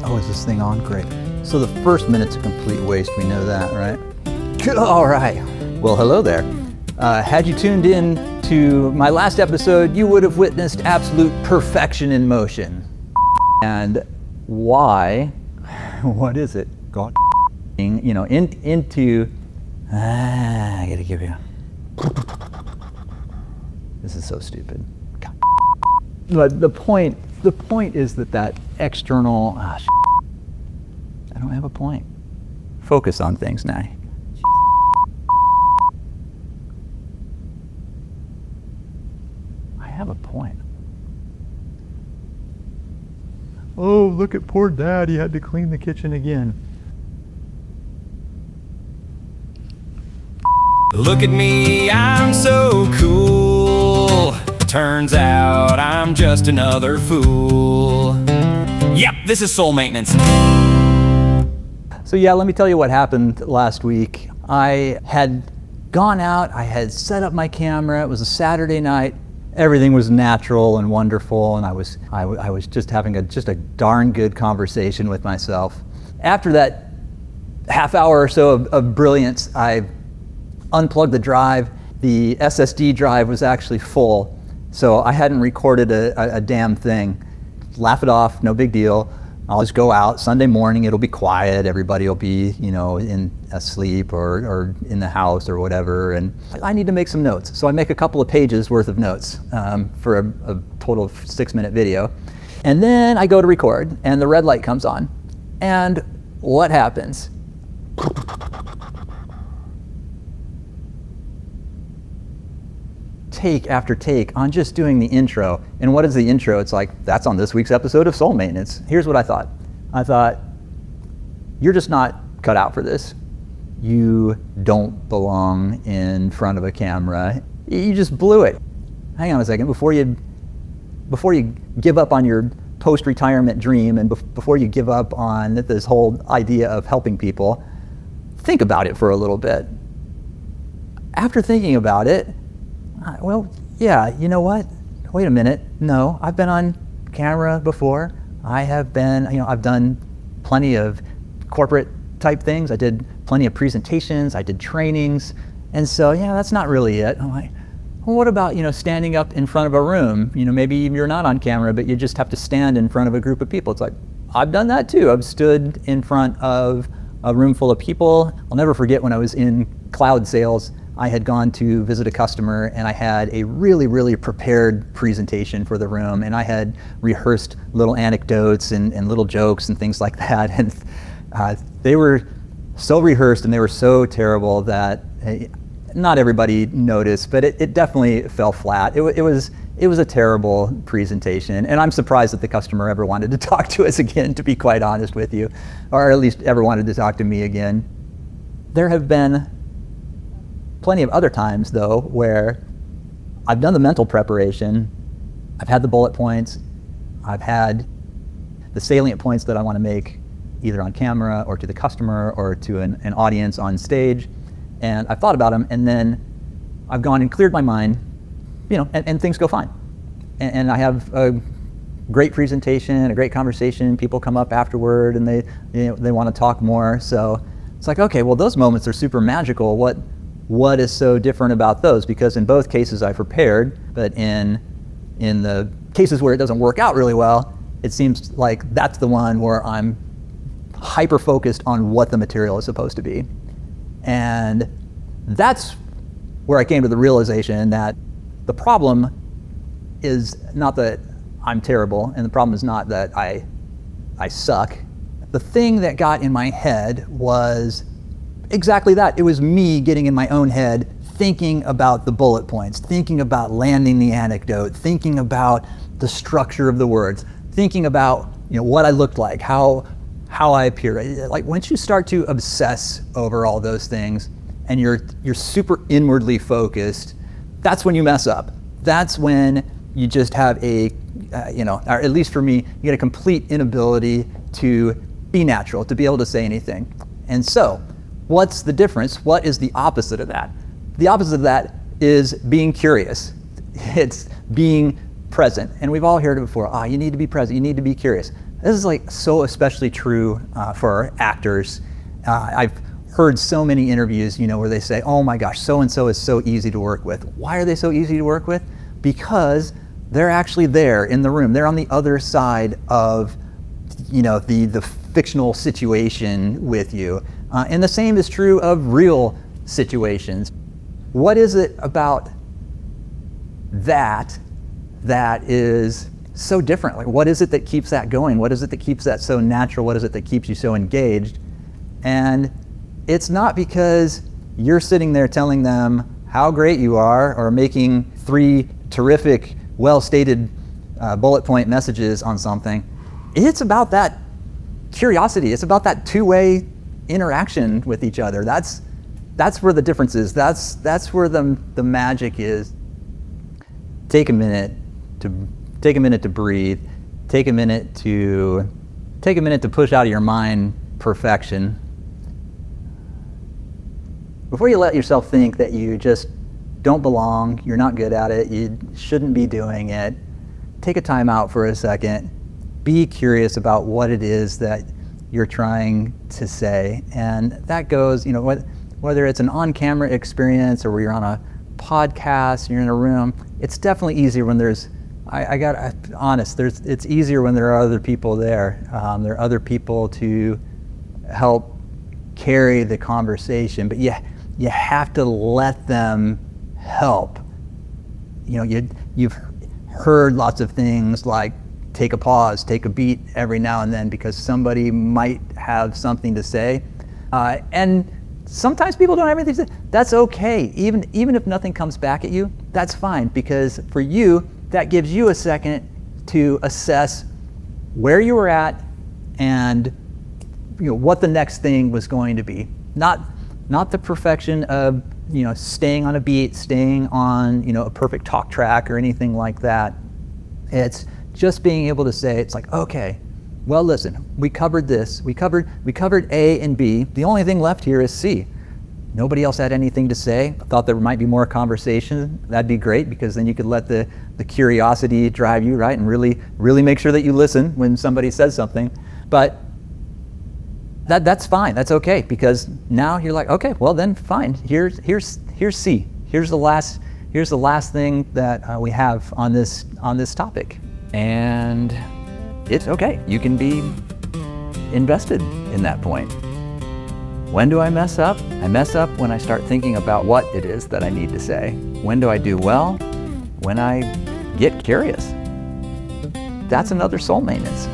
Oh, is this thing on? Great. So the first minute's a complete waste, we know that, right? All right. Well, hello there. Had you tuned in to my last episode, you would have witnessed absolute perfection in motion. And why? What is it? God, I gotta give you. This is so stupid. God. But the point is that external. I don't have a point. Focus on things now. I have a point. Oh, look at poor Dad. He had to clean the kitchen again. Look at me, I'm so cool. Turns out I'm just another fool. Yep, this is soul maintenance. So yeah, let me tell you what happened last week. I had gone out, I had set up my camera, it was a Saturday night. Everything was natural and wonderful, and I was just having a darn good conversation with myself. After that half hour or so of brilliance, I unplugged the drive. The SSD drive was actually full, so I hadn't recorded a damn thing. Laugh it off, no big deal. I'll just go out Sunday morning, it'll be quiet, everybody will be, asleep or in the house or whatever, and I need to make some notes. So I make a couple of pages worth of notes for a total of 6-minute video. And then I go to record, and the red light comes on. And what happens? Take after take on just doing the intro. And what is the intro? It's like, that's on this week's episode of Soul Maintenance. Here's what I thought. I thought, you're just not cut out for this. You don't belong in front of a camera. You just blew it. Hang on a second. Before you give up on your post-retirement dream and before you give up on this whole idea of helping people, think about it for a little bit. After thinking about it, well, yeah, you know what? Wait a minute. No, I've been on camera before. I have been, I've done plenty of corporate type things. I did plenty of presentations. I did trainings. And so, yeah, that's not really it. I'm like, well, what about, standing up in front of a room? Maybe you're not on camera, but you just have to stand in front of a group of people. It's like, I've done that too. I've stood in front of a room full of people. I'll never forget when I was in cloud sales. I had gone to visit a customer and I had a really, really prepared presentation for the room, and I had rehearsed little anecdotes and little jokes and things like that. And they were so rehearsed and they were so terrible that not everybody noticed, but it definitely fell flat. It was a terrible presentation, and I'm surprised that the customer ever wanted to talk to us again, to be quite honest with you, or at least ever wanted to talk to me again. There have been plenty of other times, though, where I've done the mental preparation, I've had the bullet points, I've had the salient points that I want to make either on camera or to the customer or to an audience on stage, and I've thought about them, and then I've gone and cleared my mind, and things go fine. And I have a great presentation, a great conversation, people come up afterward and they want to talk more, so it's like, okay, well, those moments are super magical. What is so different about those? Because in both cases I prepared, but in the cases where it doesn't work out really well, it seems like that's the one where I'm hyper-focused on what the material is supposed to be. And that's where I came to the realization that the problem is not that I'm terrible, and the problem is not that I suck. The thing that got in my head was exactly that. It was me getting in my own head, thinking about the bullet points, thinking about landing the anecdote, thinking about the structure of the words, thinking about what I looked like, how I appear. Like, once you start to obsess over all those things and you're super inwardly focused, that's when you mess up. That's when you just have or at least for me, you get a complete inability to be natural, to be able to say anything. And so, what's the difference? What is the opposite of that? The opposite of that is being curious. It's being present. And we've all heard it before. You need to be present. You need to be curious. This is like so especially true for actors. I've heard so many interviews, where they say, oh my gosh, so-and-so is so easy to work with. Why are they so easy to work with? Because they're actually there in the room. They're on the other side of, the fictional situation with you. And the same is true of real situations. What is it about that is so different? Like, what is it that keeps that going? What is it that keeps that so natural? What is it that keeps you so engaged? And it's not because you're sitting there telling them how great you are or making 3 terrific, well-stated bullet point messages on something. It's about that curiosity. It's about that two-way interaction with each other. That's where the difference is. That's where the magic is. Take a minute to breathe. Take a minute to push out of your mind perfection. Before you let yourself think that you just don't belong, you're not good at it, you shouldn't be doing it, take a time out for a second. Be curious about what it is that you're trying to say. And that goes, whether it's an on-camera experience or you're on a podcast, you're in a room, it's definitely easier when there's, it's easier when there are other people there. There are other people to help carry the conversation, but you have to let them help. You've heard lots of things like take a pause, take a beat every now and then because somebody might have something to say. And sometimes people don't have anything to say. That's okay. Even if nothing comes back at you, that's fine, because for you, that gives you a second to assess where you were at and what the next thing was going to be. Not the perfection of staying on a beat, staying on a perfect talk track or anything like that. It's just being able to say, it's like, okay, well, listen, we covered this. We covered A and B. The only thing left here is C. Nobody else had anything to say. I thought there might be more conversation. That'd be great, because then you could let the curiosity drive you, right? And really make sure that you listen when somebody says something. But that's fine. That's okay, because now you're like, okay, well then fine. Here's C. Here's the last thing that we have on this topic. And it's okay. You can be invested in that point. When do I mess up? I mess up when I start thinking about what it is that I need to say. When do I do well? When I get curious. That's another soul maintenance.